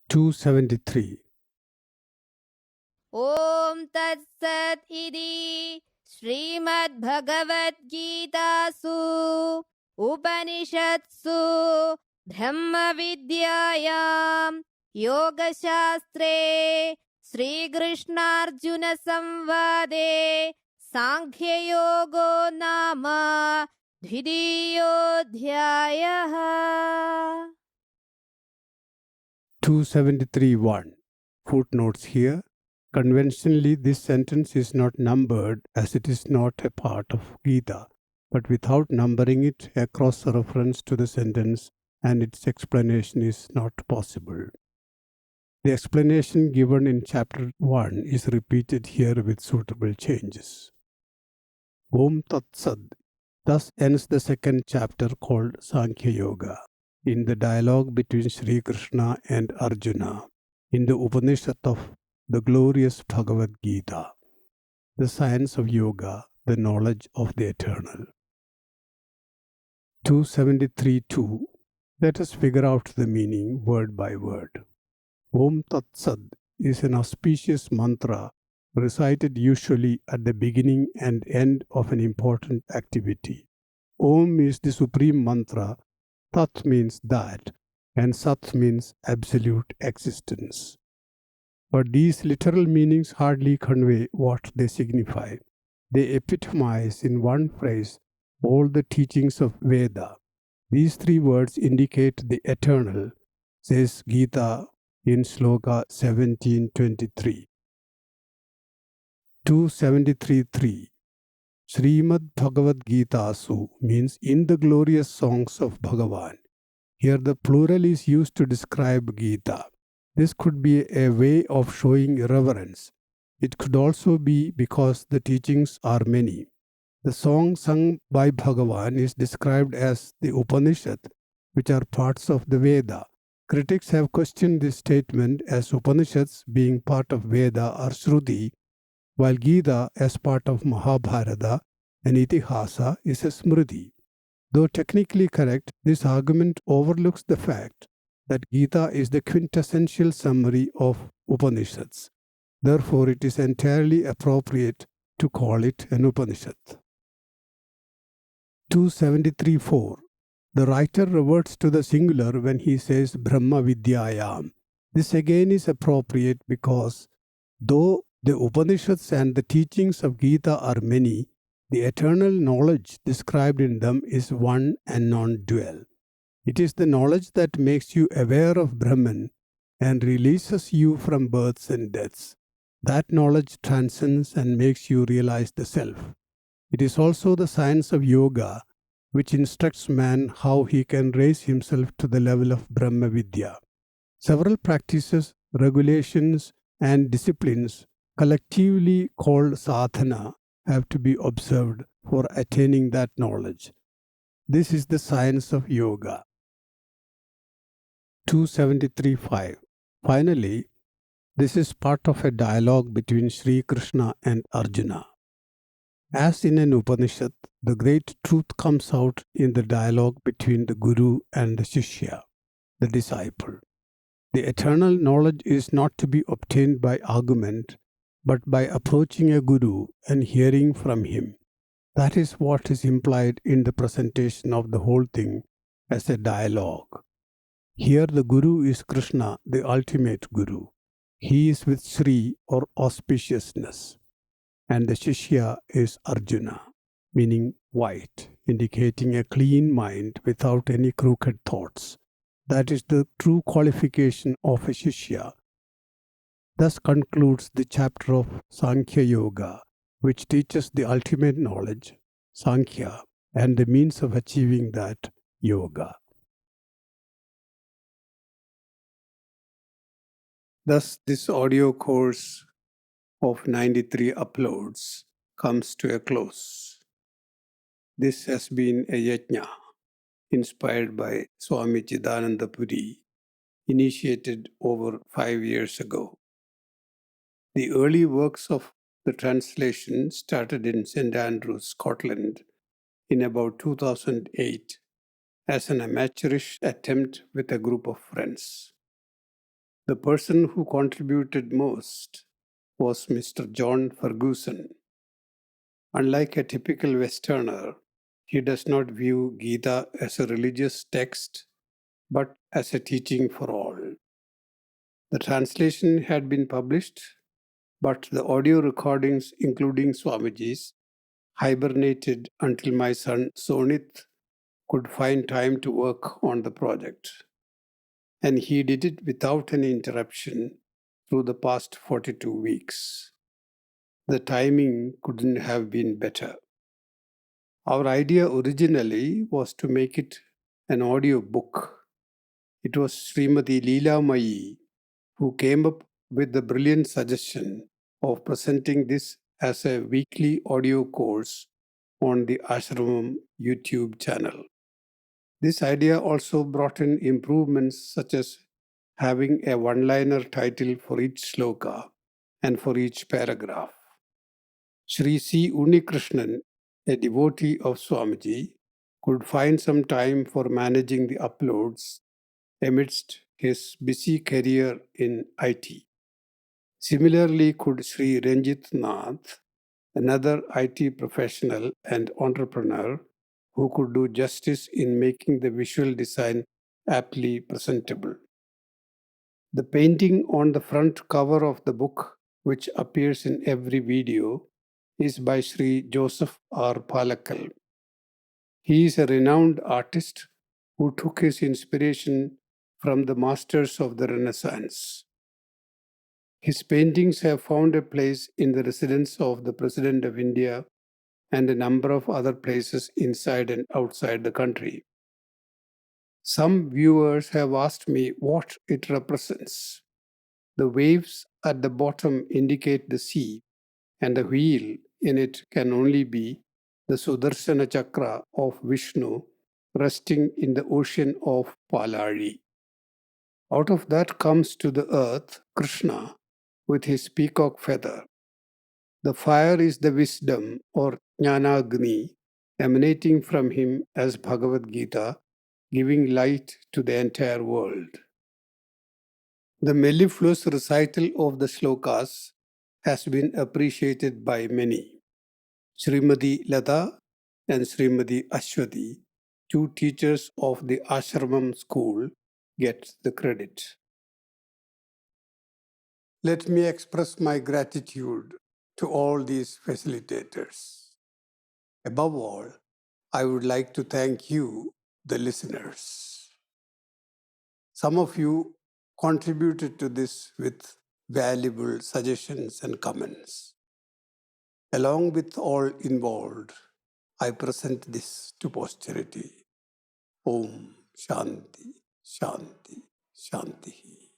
273. Om Tat Sat Idi Srimad Bhagavad Gita Su Upanishadsu Brahma Vidyayam Yoga Shastre Sri Krishna Arjuna Samvade Sankhya Yogo Nama Dvidiyodhyayaha. 273.1. Footnotes here. Conventionally, this sentence is not numbered as it is not a part of Gita, but without numbering it, a cross-reference to the sentence and its explanation is not possible. The explanation given in chapter 1 is repeated here with suitable changes. Om Tat Sat. Thus ends the second chapter called Sankhya Yoga, in the dialogue between Sri Krishna and Arjuna, in the Upanishad of the glorious Bhagavad Gita, the science of yoga, the knowledge of the eternal. 273.2. Let us figure out the meaning word by word. Om Tat Sat is an auspicious mantra recited usually at the beginning and end of an important activity. Om is the supreme mantra, Tat means that, and Sat means absolute existence. But these literal meanings hardly convey what they signify. They epitomize in one phrase all the teachings of Veda. These three words indicate the eternal, says Gita in śloka 17:23. 273.3. Srimad Bhagavad Gita Su means in the glorious songs of Bhagavan. Here the plural is used to describe Gita. This could be a way of showing reverence. It could also be because the teachings are many. The song sung by Bhagavan is described as the Upanishad, which are parts of the Veda. Critics have questioned this statement as Upanishads being part of Veda or Shruti, while Gita as part of Mahabharata and Itihasa is a Smriti. Though technically correct, this argument overlooks the fact that Gita is the quintessential summary of Upanishads. Therefore, it is entirely appropriate to call it an Upanishad. 273.4. The writer reverts to the singular when he says Brahma Vidyayam. This again is appropriate because though the Upanishads and the teachings of Gita are many, the eternal knowledge described in them is one and non-dual. It is the knowledge that makes you aware of Brahman and releases you from births and deaths. That knowledge transcends and makes you realize the self. It is also the science of yoga which instructs man how he can raise himself to the level of Brahma Vidya. Several practices, regulations, and disciplines, collectively called sadhana, have to be observed for attaining that knowledge. This is the science of yoga. 273.5. Finally, this is part of a dialogue between Sri Krishna and Arjuna. As in an Upanishad, the great truth comes out in the dialogue between the Guru and the Shishya, the disciple. The eternal knowledge is not to be obtained by argument, but by approaching a Guru and hearing from him. That is what is implied in the presentation of the whole thing as a dialogue. Here the Guru is Krishna, the ultimate Guru. He is with Sri or auspiciousness. And the Shishya is Arjuna, meaning white, indicating a clean mind without any crooked thoughts. That is the true qualification of a Shishya. Thus concludes the chapter of Sankhya Yoga, which teaches the ultimate knowledge, Sankhya, and the means of achieving that, Yoga. Thus, this audio course of 93 uploads comes to a close. This has been a yajna inspired by Swami Chidananda Puri, initiated over 5 years ago. The early works of the translation started in St. Andrews, Scotland in about 2008 as an amateurish attempt with a group of friends. The person who contributed most was Mr. John Ferguson. Unlike a typical Westerner, he does not view Gita as a religious text, but as a teaching for all. The translation had been published, but the audio recordings, including Swamiji's, hibernated until my son Sonit could find time to work on the project. And he did it without any interruption through the past 42 weeks. The timing couldn't have been better. Our idea originally was to make it an audio book. It was Srimati Leela Mayi who came up with the brilliant suggestion of presenting this as a weekly audio course on the Ashramam YouTube channel. This idea also brought in improvements such as having a one-liner title for each shloka and for each paragraph. Sri C. Unnikrishnan, a devotee of Swamiji, could find some time for managing the uploads amidst his busy career in IT. Similarly, could Sri Ranjit Nath, another IT professional and entrepreneur who could do justice in making the visual design aptly presentable. The painting on the front cover of the book, which appears in every video, is by Sri Joseph R. Palakal. He is a renowned artist who took his inspiration from the masters of the Renaissance. His paintings have found a place in the residence of the President of India and a number of other places inside and outside the country. Some viewers have asked me what it represents. The waves at the bottom indicate the sea, and the wheel in it can only be the Sudarshana Chakra of Vishnu resting in the ocean of Palari. Out of that comes to the earth Krishna with his peacock feather. The fire is the wisdom or Jnanagni emanating from him as Bhagavad Gita, giving light to the entire world. The mellifluous recital of the shlokas has been appreciated by many. Srimati Lata and Srimati Ashwati, two teachers of the Ashramam school, get the credit. Let me express my gratitude to all these facilitators. Above all, I would like to thank you, the listeners. Some of you contributed to this with valuable suggestions and comments. Along with all involved, I present this to posterity. Om Shanti, Shanti, Shanti.